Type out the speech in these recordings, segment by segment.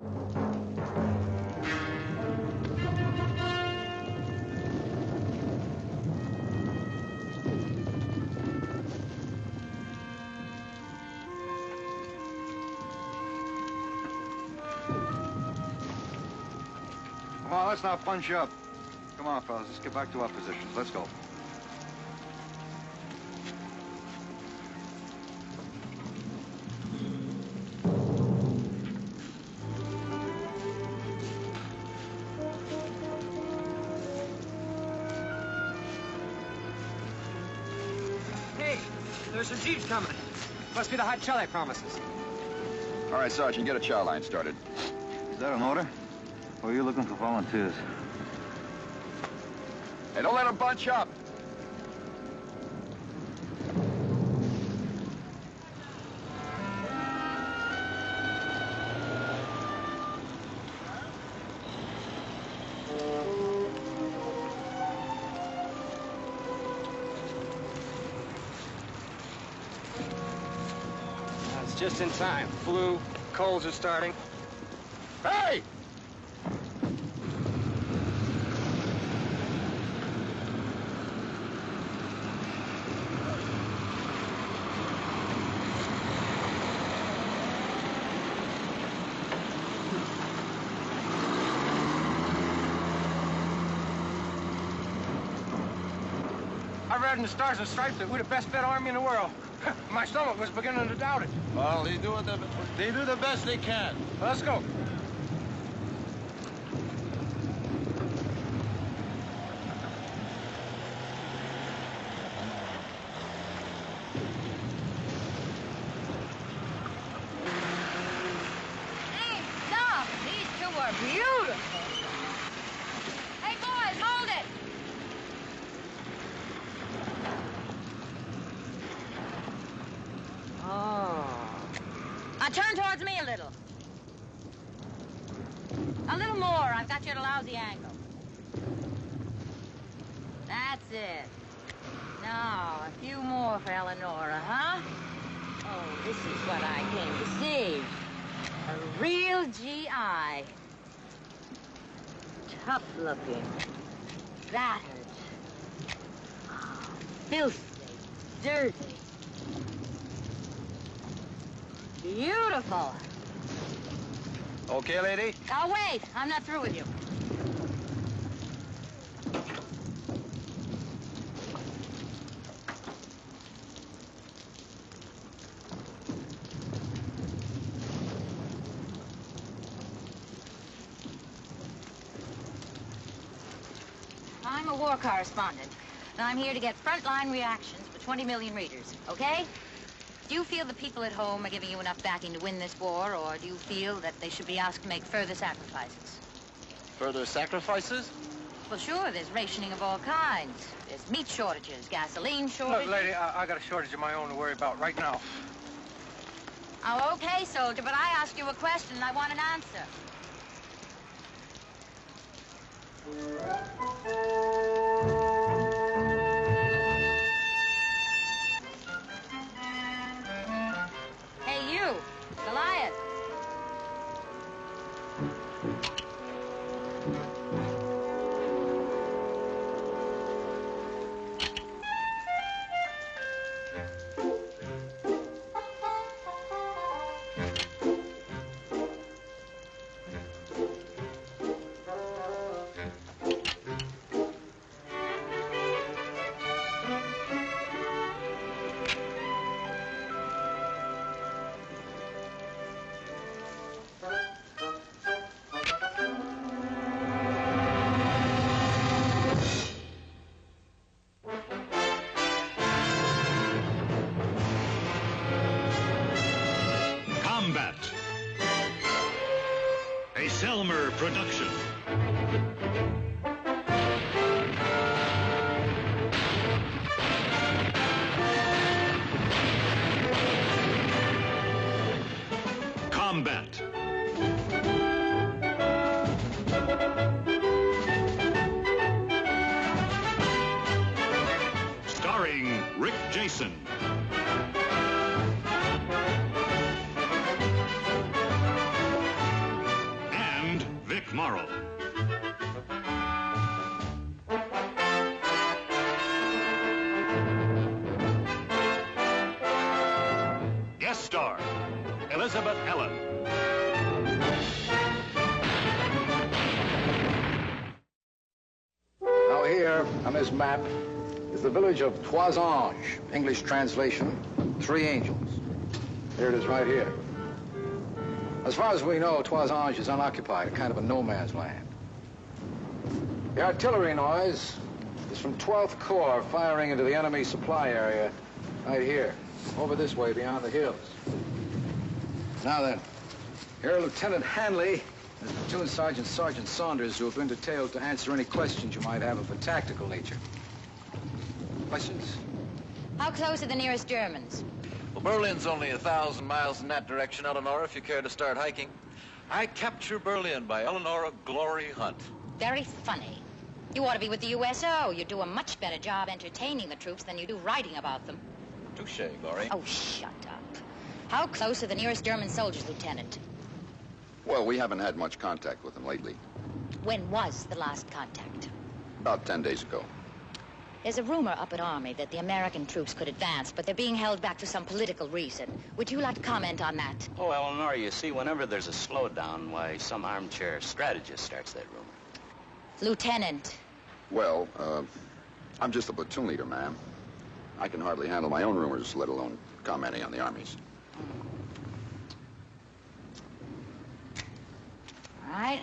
Come on, let's not punch up. Come on, fellas, let's get back to our positions. Let's go. Hey, there's some jeeps coming. Must be the hot Charlie promises. All right, Sergeant, get a chow line started. Is that an order? Or are you looking for volunteers? Hey, don't let them bunch up. It's just in time. Flu, colds are starting. Hey! I read in the Stars and Stripes that we're the best fed army in the world. My stomach was beginning to doubt it. Well, they do the best they can. Let's go. Hey, stop! These two are beautiful. Hey, boys, hold it! Oh. Now turn towards me a little. A little more. I've got you at a lousy angle. That's it. Now, a few more for Eleonora, huh? Oh, this is what I came to see. A real GI. Tough looking. Battered. Oh, filthy. Dirty. Beautiful. Okay, lady? Now, wait. I'm not through with you. I'm a war correspondent, and I'm here to get frontline reactions for 20 million readers, okay? Do you feel the people at home are giving you enough backing to win this war, or do you feel that they should be asked to make further sacrifices? Further sacrifices? Well, sure, there's rationing of all kinds. There's meat shortages, gasoline shortages. Look, lady, I got a shortage of my own to worry about right now. Oh, okay, soldier, but I asked you a question and I want an answer. Hey, you, Goliath. Combat, a Selmer production. Combat. Starring Rick Jason. tomorrow. Guest star, Elizabeth Ellen. Now here, on this map, is the village of Toisange. English translation, Three Angels. Here it is right here. As far as we know, Toisange is unoccupied, a kind of a no man's land. The artillery noise is from 12th Corps firing into the enemy supply area right here, over this way beyond the hills. Now then, here are Lieutenant Hanley and Platoon Sergeant Sergeant Saunders, who have been detailed to answer any questions you might have of a tactical nature. Questions? How close are the nearest Germans? Well, Berlin's only 1,000 miles in that direction, Eleanor, if you care to start hiking. I Capture Berlin by Eleanor Glory Hunt. Very funny. You ought to be with the USO. You do a much better job entertaining the troops than you do writing about them. Touche, Glory. Oh, shut up. How close are the nearest German soldiers, Lieutenant? Well, we haven't had much contact with them lately. When was the last contact? About 10 days ago. There's a rumor up at Army that the American troops could advance, but they're being held back for some political reason. Would you like to comment on that? Oh, Eleanor, you see, whenever there's a slowdown, why, some armchair strategist starts that rumor. Lieutenant. Well, I'm just a platoon leader, ma'am. I can hardly handle my own rumors, let alone commenting on the Army's. All right.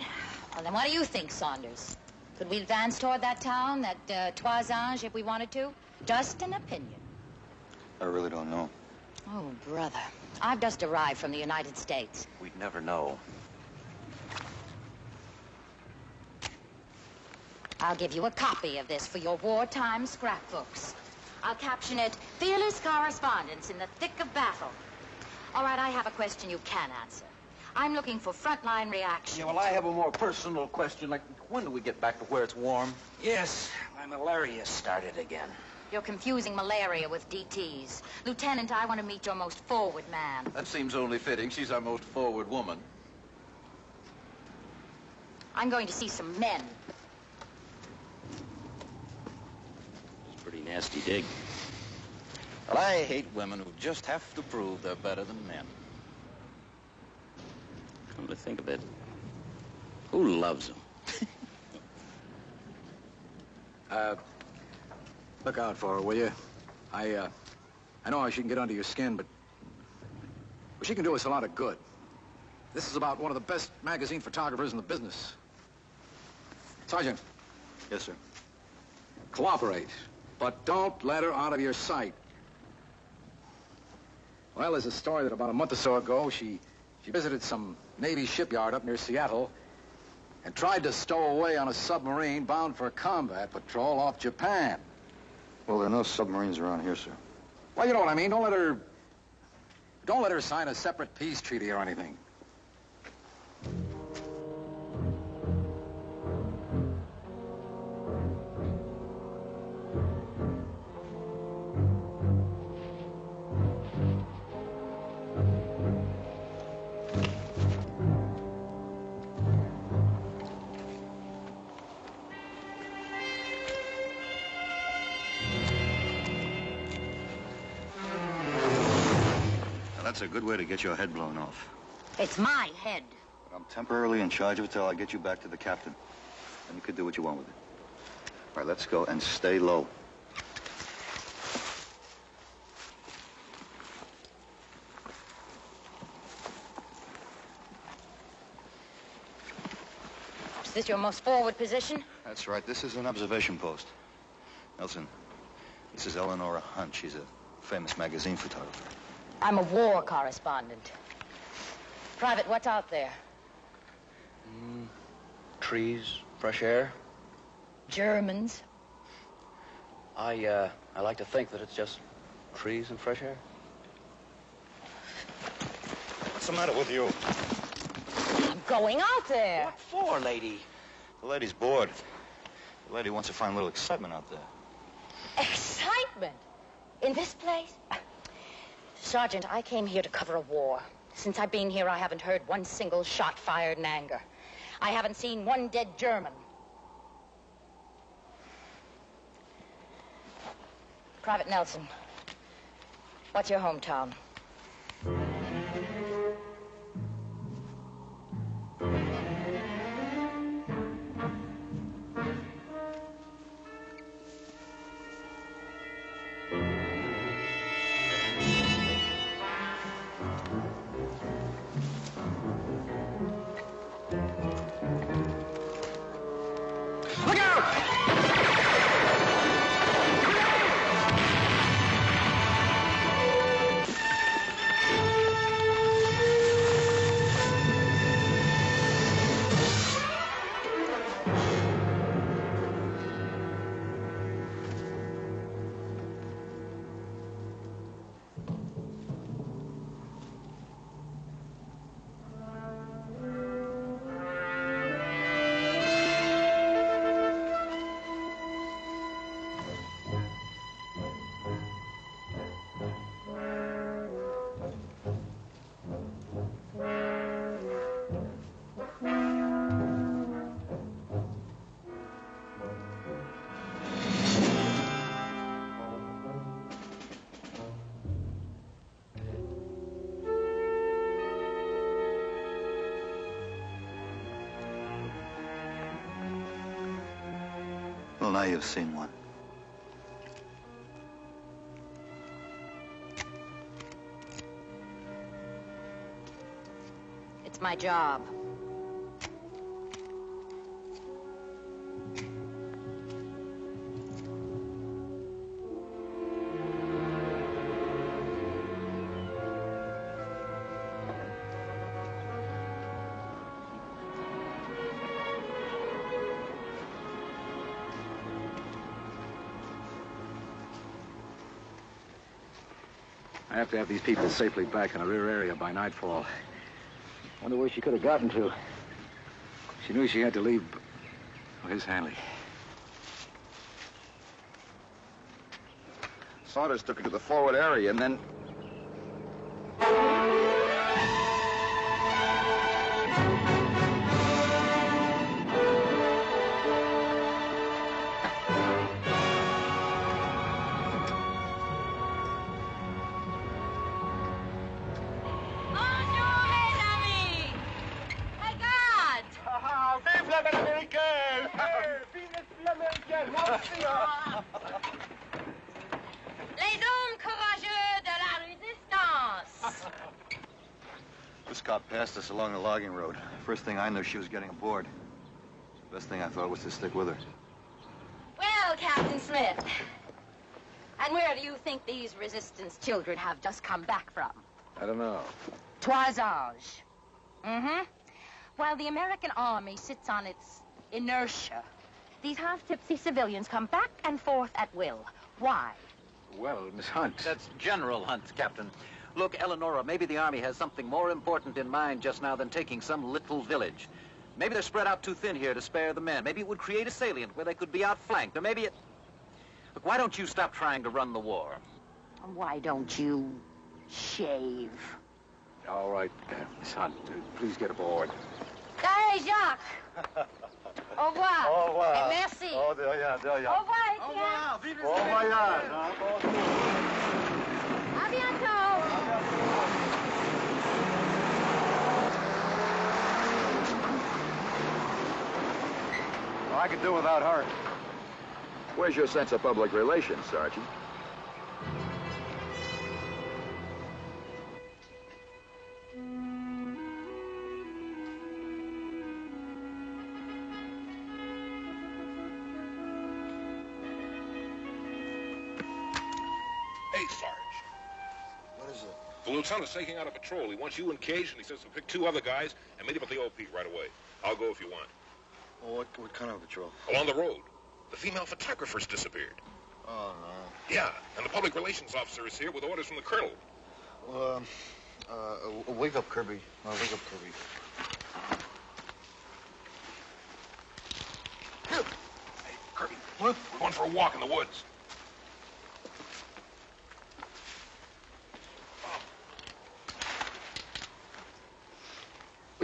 Well, then what do you think, Saunders? Could we advance toward that town, that Toisange, if we wanted to? Just an opinion. I really don't know. Oh, brother. I've just arrived from the United States. We'd never know. I'll give you a copy of this for your wartime scrapbooks. I'll caption it, Fearless Correspondence in the Thick of Battle. All right, I have a question you can answer. I'm looking for frontline reaction. Yeah, well, I have a more personal question, like, when do we get back to where it's warm? Yes, my malaria started again. You're confusing malaria with DTs. Lieutenant, I want to meet your most forward man. That seems only fitting. She's our most forward woman. I'm going to see some men. It's a pretty nasty dig. Well, I hate women who just have to prove they're better than men. Come to think of it, who loves them? Look out for her, will you? I know how she can get under your skin, but she can do us a lot of good. This is about one of the best magazine photographers in the business. Sergeant. Yes, sir. Cooperate, but don't let her out of your sight. Well, there's a story that about a month or so ago, she visited some Navy shipyard up near Seattle and tried to stow away on a submarine bound for a combat patrol off Japan. Well, there are no submarines around here, sir. Well, you know what I mean. Don't let her sign a separate peace treaty or anything. That's a good way to get your head blown off. It's my head. But I'm temporarily in charge of it till I get you back to the captain. And you can do what you want with it. All right, let's go and stay low. Is this your most forward position? That's right. This is an observation post. Nelson, this is Eleanor Hunt. She's a famous magazine photographer. I'm a war correspondent. Private, what's out there? Trees, fresh air. Germans. I like to think that it's just trees and fresh air. What's the matter with you? I'm going out there. What for, lady? The lady's bored. The lady wants to find a little excitement out there. Excitement? In this place? Sergeant, I came here to cover a war. Since I've been here, I haven't heard one single shot fired in anger. I haven't seen one dead German. Private Nelson, what's your hometown? Look out! Well, now you've seen one. It's my job. I have to have these people safely back in the rear area by nightfall. Wonder where she could have gotten to. She knew she had to leave. Oh, here's Hanley. Saunders took her to the forward area and then... Les hommes courageux de la résistance. This cop passed us along the logging road. First thing I knew, she was getting aboard. The best thing I thought was to stick with her. Well, Captain Smith, and where do you think these resistance children have just come back from? I don't know. Toisage. Mm-hmm. While the American army sits on its inertia, these half-tipsy civilians come back and forth at will. Why? Well, Miss Hunt. That's General Hunt, Captain. Look, Eleonora, maybe the Army has something more important in mind just now than taking some little village. Maybe they're spread out too thin here to spare the men. Maybe it would create a salient where they could be outflanked. Or maybe it... Look, why don't you stop trying to run the war? Why don't you shave? All right, Miss Hunt, please get aboard. Hey, Jacques. Au revoir. Au revoir. Et merci. Oh, de rien, de rien. Au revoir, Etienne. Vive Bon voyage, hein? À bientôt. Well, I could do without her. Where's your sense of public relations, Sergeant? Hey, Sarge. What is it? The lieutenant's taking out a patrol. He wants you engaged, and he says to pick 2 other guys and meet him at the OP right away. I'll go if you want. Well, what kind of patrol? Along the road, the female photographer's disappeared. Oh, no. Yeah, and the public relations officer is here with orders from the colonel. Well, wake up, Kirby. Wake up, Kirby. Hey, Kirby. What? We're going for a walk in the woods.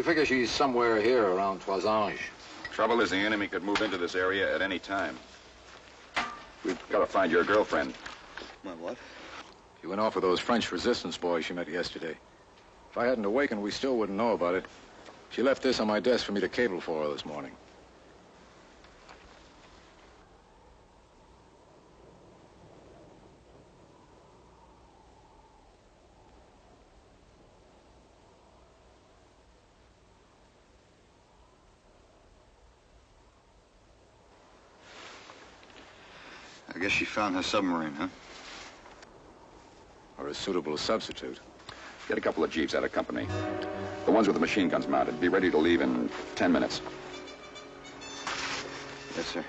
We figure she's somewhere here around Toisange. Trouble is the enemy could move into this area at any time. We've got to find your girlfriend. My what? She went off with those French resistance boys she met yesterday. If I hadn't awakened, we still wouldn't know about it. She left this on my desk for me to cable for her this morning. I guess she found her submarine, huh? Or a suitable substitute. Get a couple of jeeps out of company. The ones with the machine guns mounted. Be ready to leave in 10 minutes. Yes, sir.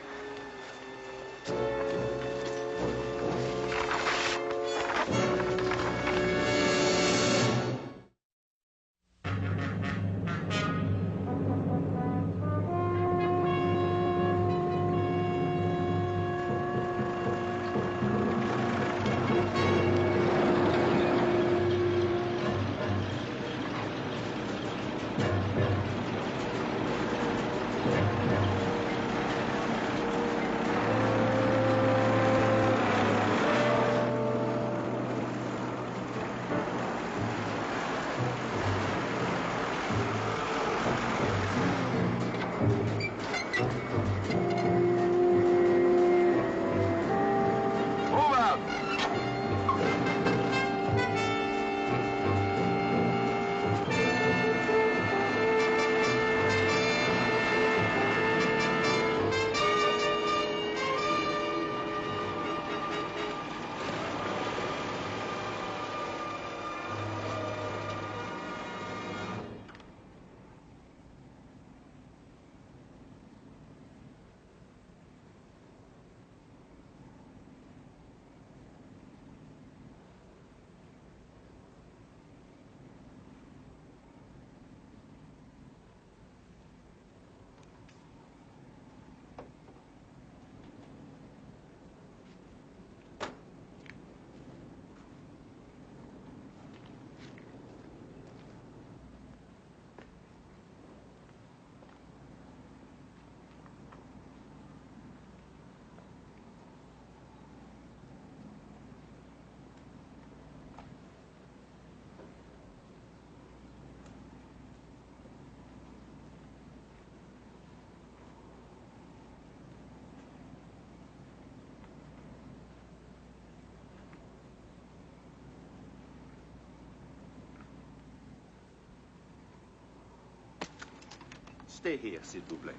Stay here, s'il vous plaît.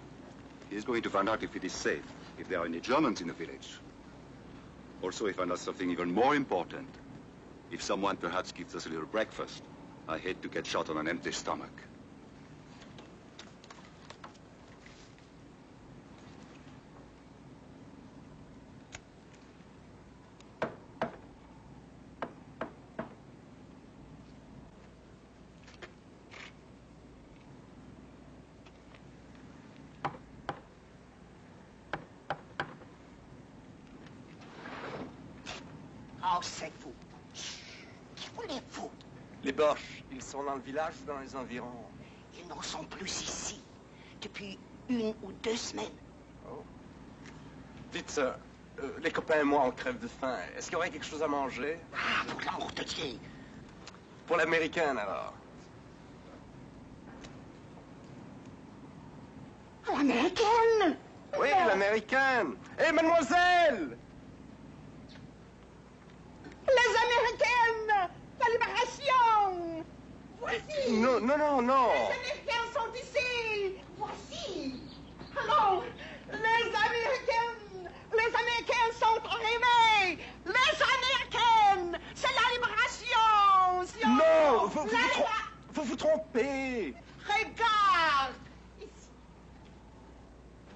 He is going to find out if it is safe, if there are any Germans in the village. Also, he found out something even more important. If someone perhaps gives us a little breakfast, I hate to get shot on an empty stomach. Oh, c'est vous. Qui voulez-vous? Les Boches, ils sont dans le village ou dans les environs? Ils n'en sont plus ici. Depuis 1 ou 2 semaines. Oh. Dites, les copains et moi, on crève de faim. Est-ce qu'il y aurait quelque chose à manger? Ah, pour l'amour de Dieu. Pour l'américaine, alors. L'américaine? Oui, l'américaine. Hé, mademoiselle! Les américaines! La libération! Voici! Non, non, non, non! Les américains sont ici! Voici! Alors, les américains sont arrivés! Les américaines! C'est la libération! Non! Vous vous trompez! Regarde! Ici.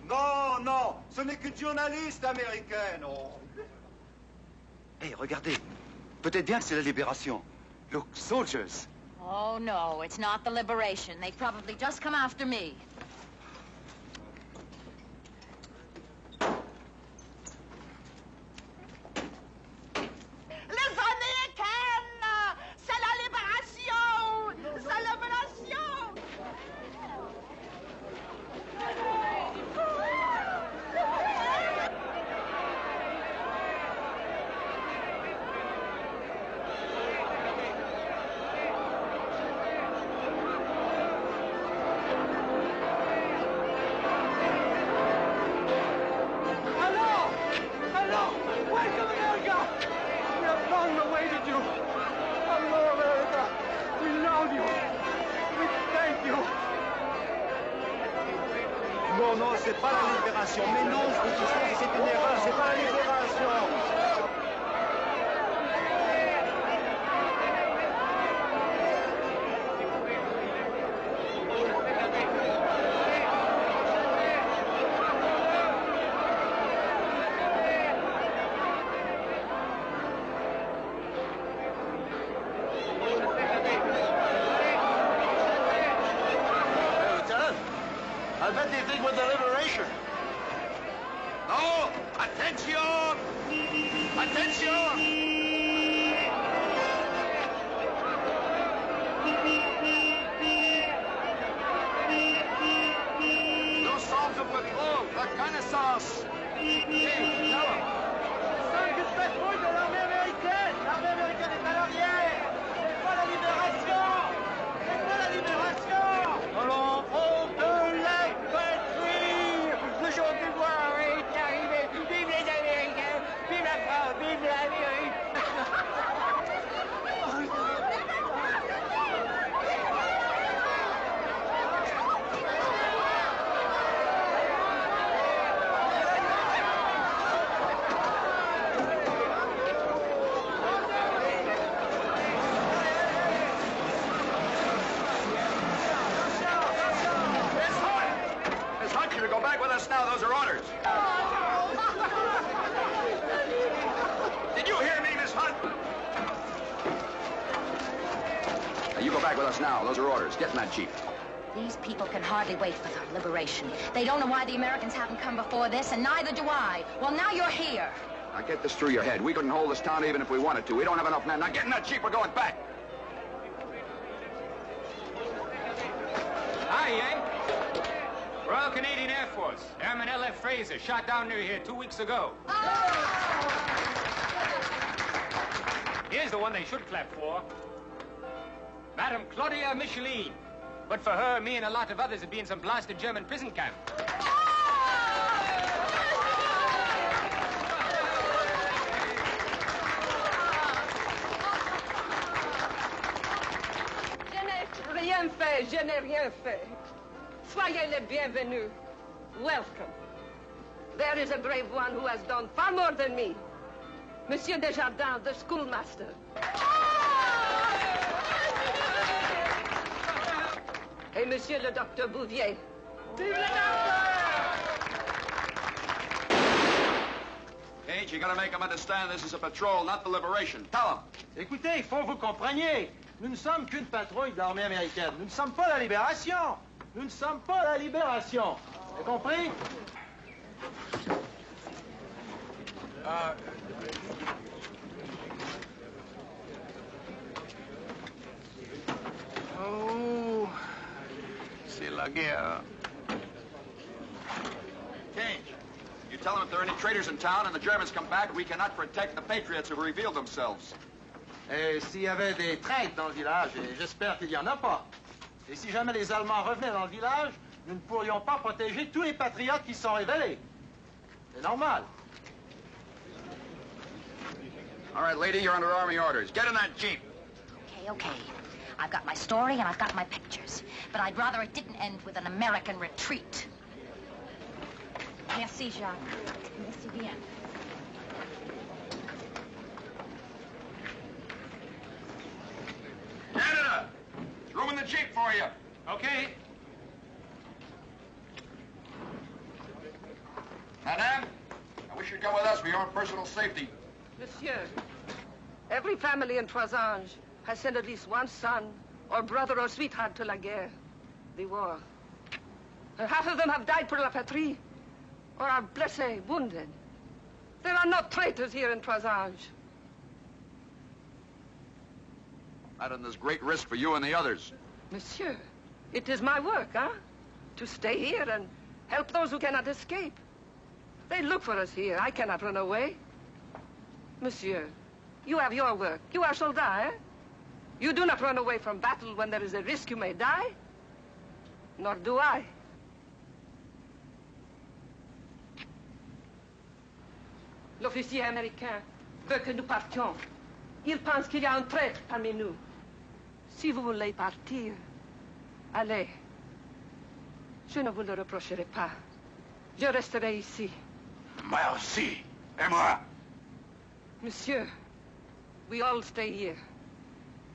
Non, non, ce n'est qu'une journaliste américaine. Oh. Hey, regardez. Peut-être bien que c'est la libération. Look, soldiers. Oh, no, it's not the liberation. They've probably just come after me. Les américaines! C'est la libération! C'est la libération! non, c'est pas la libération. Mais non, c'est une erreur, c'est pas la libération. I bet they think we're the liberation. No! Attention! Attention! Nous sommes au patrol, reconnaissance. Hey, tell them. C'est une patrouille de l'armée américaine. L'armée américaine est à l'arrière. C'est pas la libération. C'est pas la libération. Allons, on de la patrie. Le jour du gloire est arrivé. Vive les Américains. Vive la France. Vive l'Amérique. You to go back with us now. Those are orders. Did you hear me, Miss Hunt? Now, you go back with us now. Those are orders. Get in that Jeep. These people can hardly wait for their liberation. They don't know why the Americans haven't come before this, and neither do I. Well, now you're here. Now, get this through your head. We couldn't hold this town even if we wanted to. We don't have enough men. Now, get in that Jeep. We're going back. Hi, Yang. Royal Canadian Air Force. Airman L.F. Fraser, shot down near here 2 weeks ago. Here's the one they should clap for. Madame Claudia Micheline. But for her, me and a lot of others would be in some blasted German prison camp. Je n'ai rien fait, je n'ai rien fait. Soyez les bienvenus. Welcome. There is a brave one who has done far more than me. Monsieur Desjardins, the schoolmaster. Et Monsieur le Docteur Bouvier. Vive le docteur! Gage, you gotta make them understand this is a patrol, not the liberation. Tell them. Écoutez, il faut que vous compreniez. Nous ne sommes qu'une patrouille de l'armée américaine. Nous ne sommes pas la libération. Nous ne sommes pas la libération. Vous avez compris? Oh, c'est la guerre. Gage, you tell them if there are any traitors in town and the Germans come back, we cannot protect the patriots who have revealed themselves. Et s'il y avait des traîtres dans le village, et j'espère qu'il n'y en a pas, et si jamais les Allemands revenaient dans le village, nous ne pourrions pas protéger tous les patriotes qui se sont révélés. C'est normal. All right, lady, you're under Army orders. Get in that Jeep. Okay, okay. I've got my story and I've got my pictures. But I'd rather it didn't end with an American retreat. Merci, Jacques. Merci bien. Canada! There's room in the Jeep for you. Okay. Madame, I wish you'd come with us for your own personal safety. Monsieur, every family in Trois-Anges has sent at least one son or brother or sweetheart to la guerre, the war. And half of them have died for la patrie or are blessés, wounded. There are no traitors here in Trois-Anges. Madam, there's great risk for you and the others. Monsieur, it is my work, huh? To stay here and help those who cannot escape. They look for us here. I cannot run away. Monsieur, you have your work. You are soldat, eh? You do not run away from battle when there is a risk you may die. Nor do I. L'officier américain veut que nous partions. Il pense qu'il y a un traître parmi nous. Si vous voulez partir, allez. Je ne vous le reprocherai pas. Je resterai ici. Moi aussi. Et moi? Monsieur, we all stay here.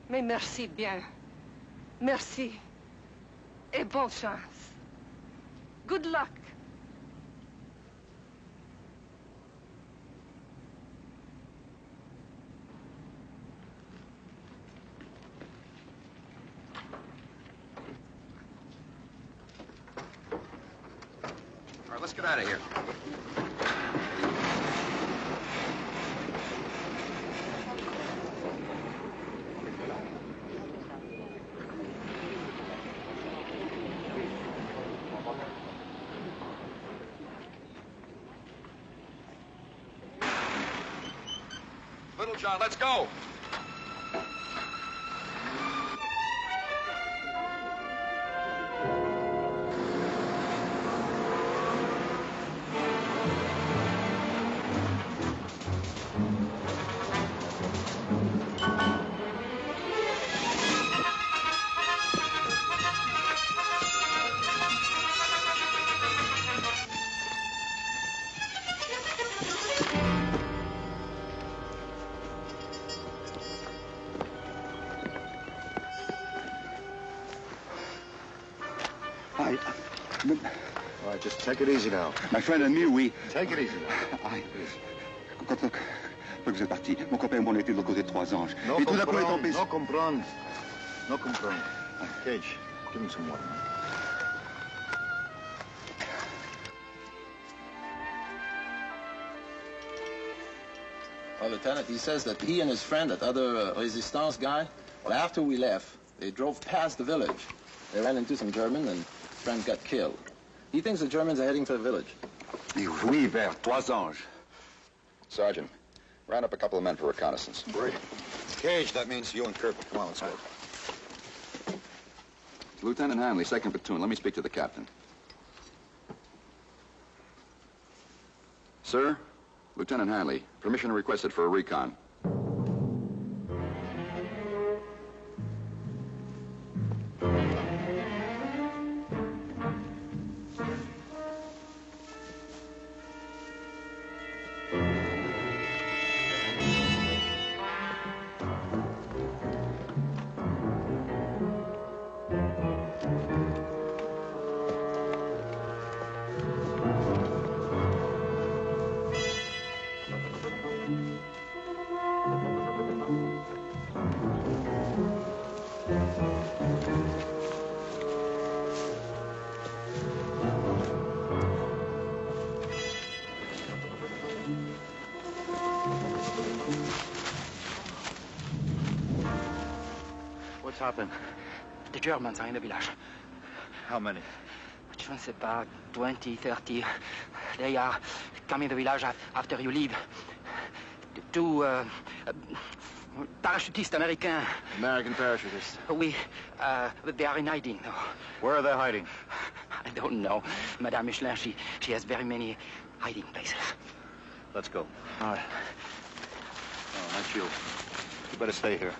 Mais merci bien. Merci. Et bonne chance. Good luck. All right, let's get out of here. Little John, let's go. All right, just take it easy now. My friend and me, we... Take it easy. Quand vous êtes parti, mon copain et moi, on était de l'autre côté de Trois-Anges. Et tout d'un coup, on est tombé... No comprend. No comprend. Cage, give him some water. Well, Lieutenant, he says that he and his friend, that other Resistance guy, well, after we left, they drove past the village. They ran into some German, and his friend got killed. He thinks the Germans are heading for the village. Oui, vers Trois-Anges. Sergeant, round up a couple of men for reconnaissance. Great. Cage, that means you and Kirby. Come on, let's go. Lieutenant Hanley, 2nd Platoon. Let me speak to the captain. Sir, Lieutenant Hanley, permission requested for a recon. What's happened? The Germans are in the village. How many? Je ne sais pas, 20, 30. They are coming to the village after you leave. Two parachutistes Americans. American parachutists. Oui, they are in hiding now. Where are they hiding? I don't know. Madame Michelin, she has very many hiding places. Let's go. All right. Oh, not you. You better stay here.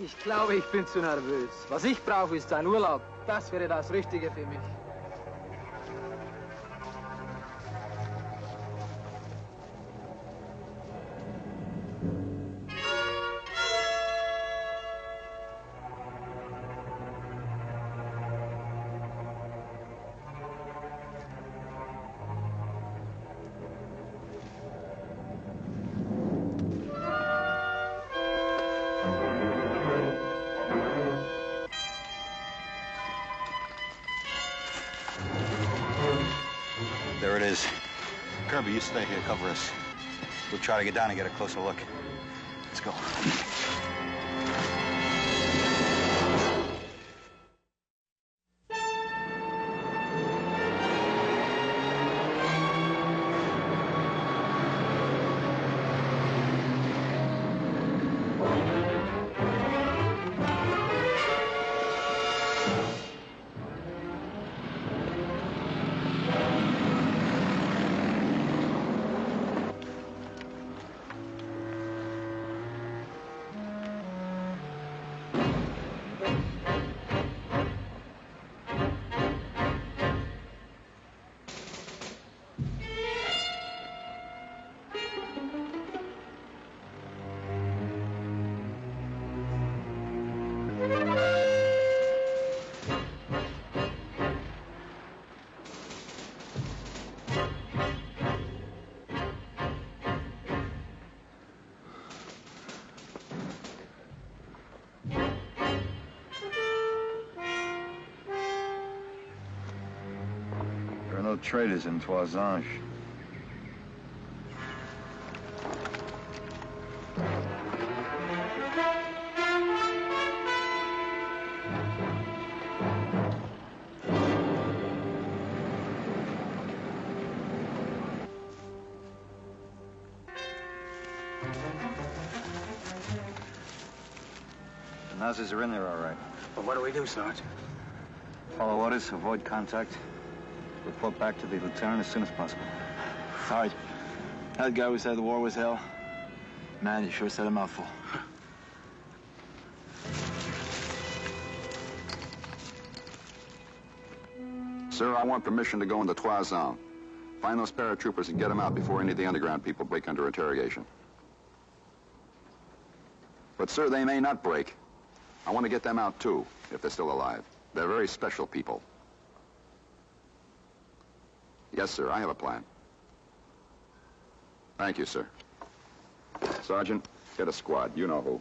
Ich glaube, ich bin zu nervös. Was ich brauche, ist ein Urlaub. Das wäre das Richtige für mich. is. Kirby, you stay here, cover us. We'll try to get down and get a closer look. Let's go. There are no traders in Toisange. The Nazis are in there, all right. Well, what do we do, Sarge? Follow orders, avoid contact. Report back to the lieutenant as soon as possible. Sarge, that guy who said the war was hell, man, he sure said a mouthful. Sir, I want permission to go into Toisange. Find those paratroopers and get them out before any of the underground people break under interrogation. But, sir, they may not break. I want to get them out, too, if they're still alive. They're very special people. Yes, sir, I have a plan. Thank you, sir. Sergeant, get a squad. You know who.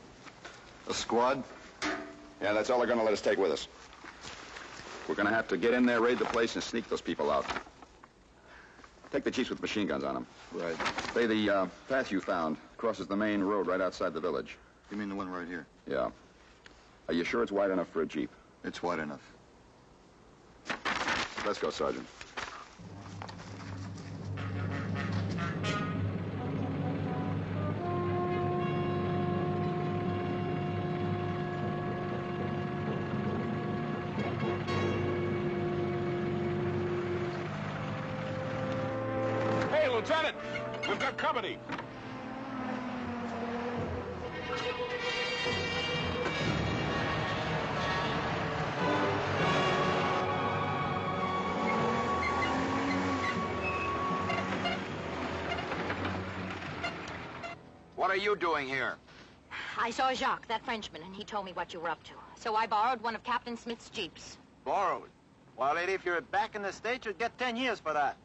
A squad? Yeah, that's all they're going to let us take with us. We're going to have to get in there, raid the place, and sneak those people out. Take the jeeps with machine guns on them. Right. Say the path you found crosses the main road right outside the village. You mean the one right here? Yeah. Are you sure it's wide enough for a jeep? It's wide enough. Let's go, Sergeant. Hey, Lieutenant! We've got company! What are you doing here? I saw Jacques, that Frenchman, and he told me what you were up to. So I borrowed one of Captain Smith's jeeps. Borrowed? Well, lady, if you're back in the States, you'd get 10 years for that.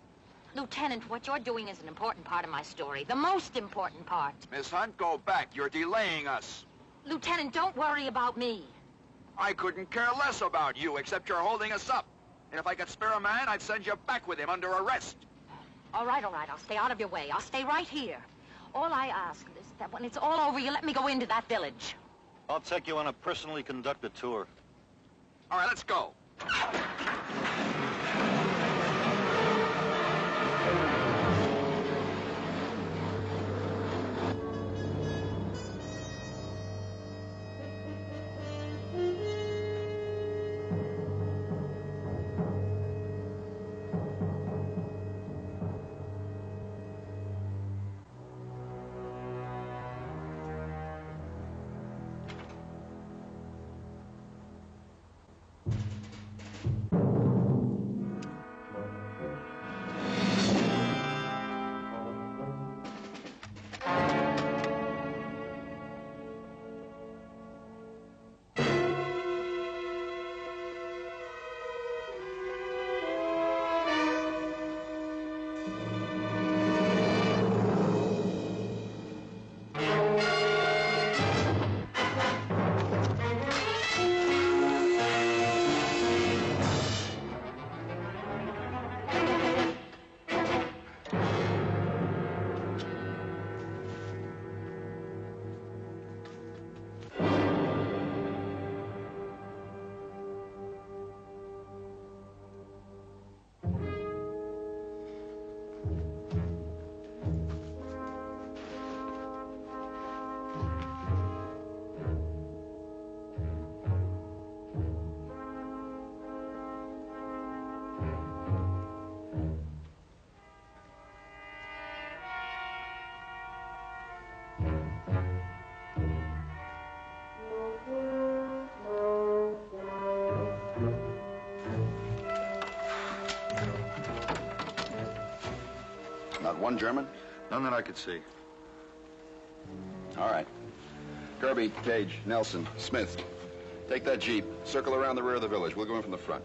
Lieutenant, what you're doing is an important part of my story. The most important part. Miss Hunt, go back. You're delaying us. Lieutenant, don't worry about me. I couldn't care less about you, except you're holding us up. And if I could spare a man, I'd send you back with him under arrest. All right, I'll stay out of your way. I'll stay right here. All I ask is that when it's all over, you let me go into that village. I'll take you on a personally conducted tour. All right, let's go. one German? None that I could see. All right. Kirby, Cage, Nelson, Smith. Take that Jeep, circle around the rear of the village. We'll go in from the front.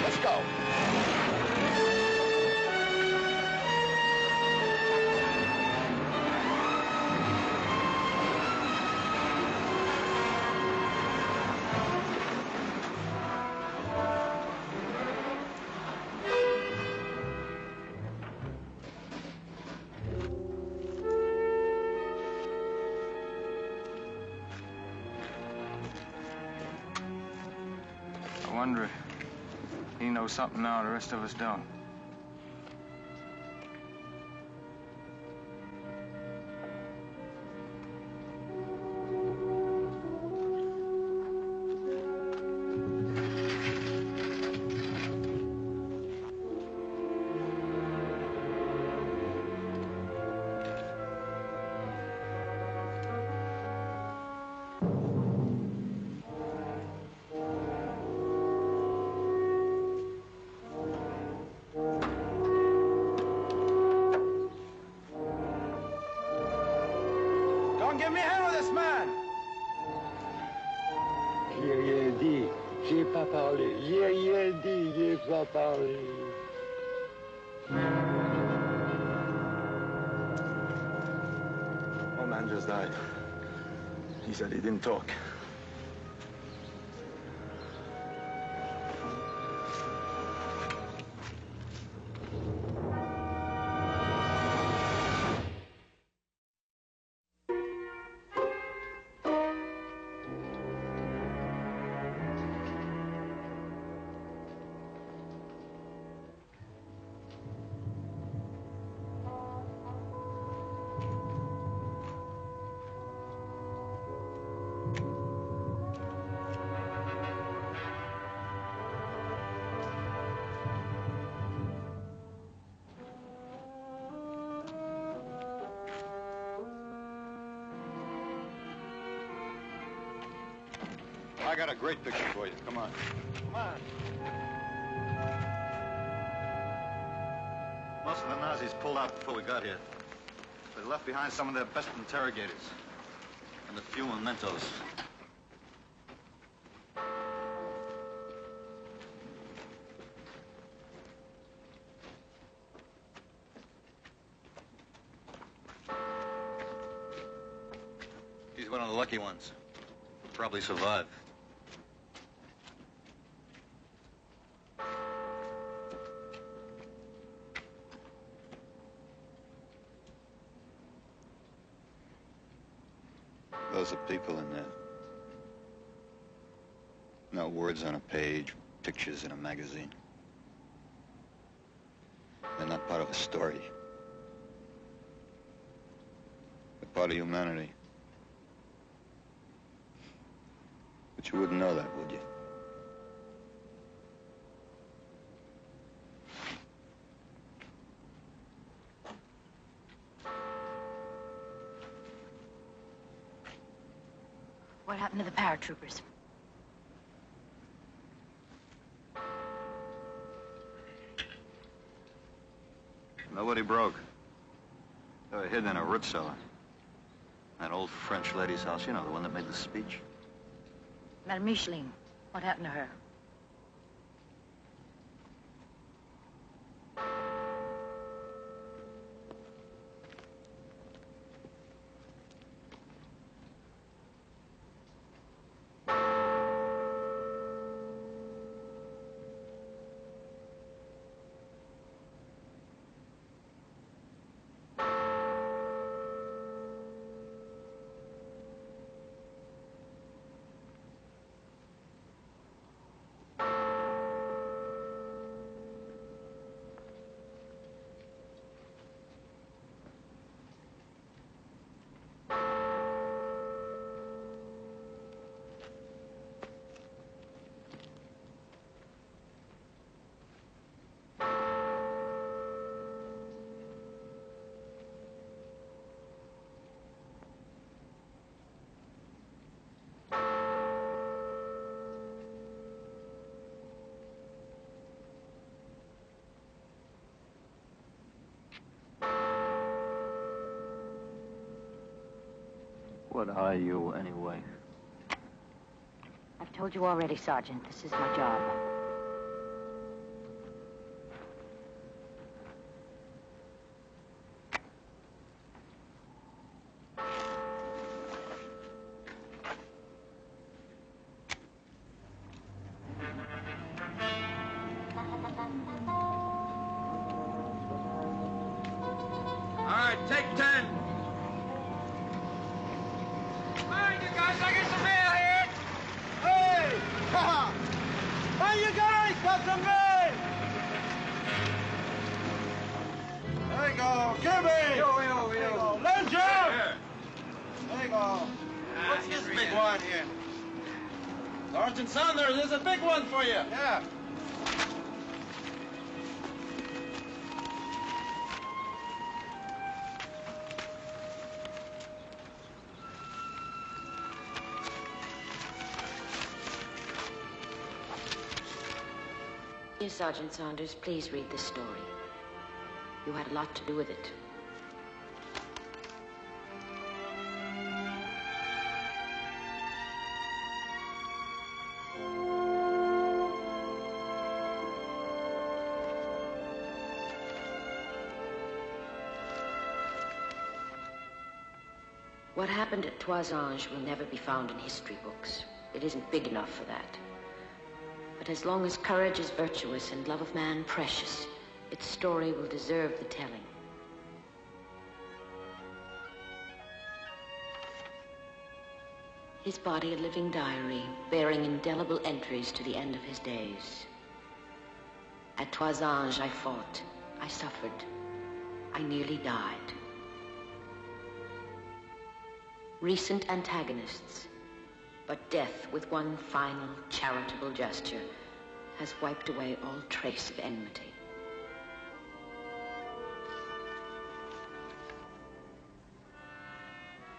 Let's go. I wonder if he knows something now the rest of us don't. Don't give me hell with this man! J'ai rien dit, j'ai pas parlé, j'ai rien dit, j'ai pas parlé. Old man just died. He said he didn't talk. I got a great picture for you. Come on. Come on. Most of the Nazis pulled out before we got here. They left behind some of their best interrogators and a few mementos. He's one of the lucky ones. Probably survive. Those are people in there. No words on a page, pictures in a magazine. They're not part of a story. They're part of humanity. But you wouldn't know that, would you? What happened to the paratroopers? Nobody broke. They were hidden in a root cellar. That old French lady's house, you know, the one that made the speech. Madame Micheline, what happened to her? What are you, anyway? I've told you already, Sergeant. This is my job. All right, take 10. Mind you guys, I get some mail here. Hey! Hey, you guys, got some mail! There you go, give me! Yo. Lend you! There you go. What's this big one here? Sergeant Saunders, there's a big one for you. Yeah. Dear Sergeant Saunders, please read this story. You had a lot to do with it. What happened at Toisange will never be found in history books. It isn't big enough for that. But as long as courage is virtuous and love of man precious, its story will deserve the telling. His body a living diary, bearing indelible entries to the end of his days. At Toisange I fought, I suffered, I nearly died. Recent antagonists, but death, with one final charitable gesture, has wiped away all trace of enmity.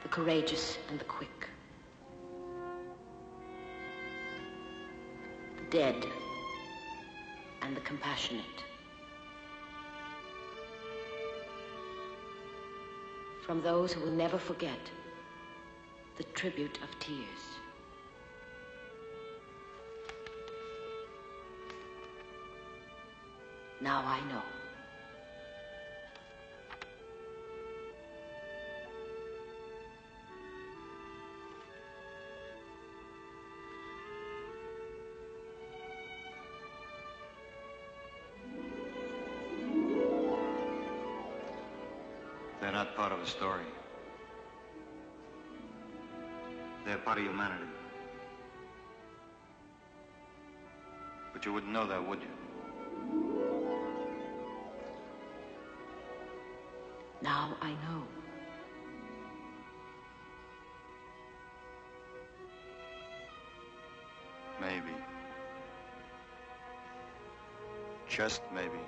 The courageous and the quick. The dead and the compassionate. From those who will never forget the tribute of tears. Now I know. They're not part of a story. They're part of humanity. But you wouldn't know that, would you? Now I know. Maybe. Just maybe.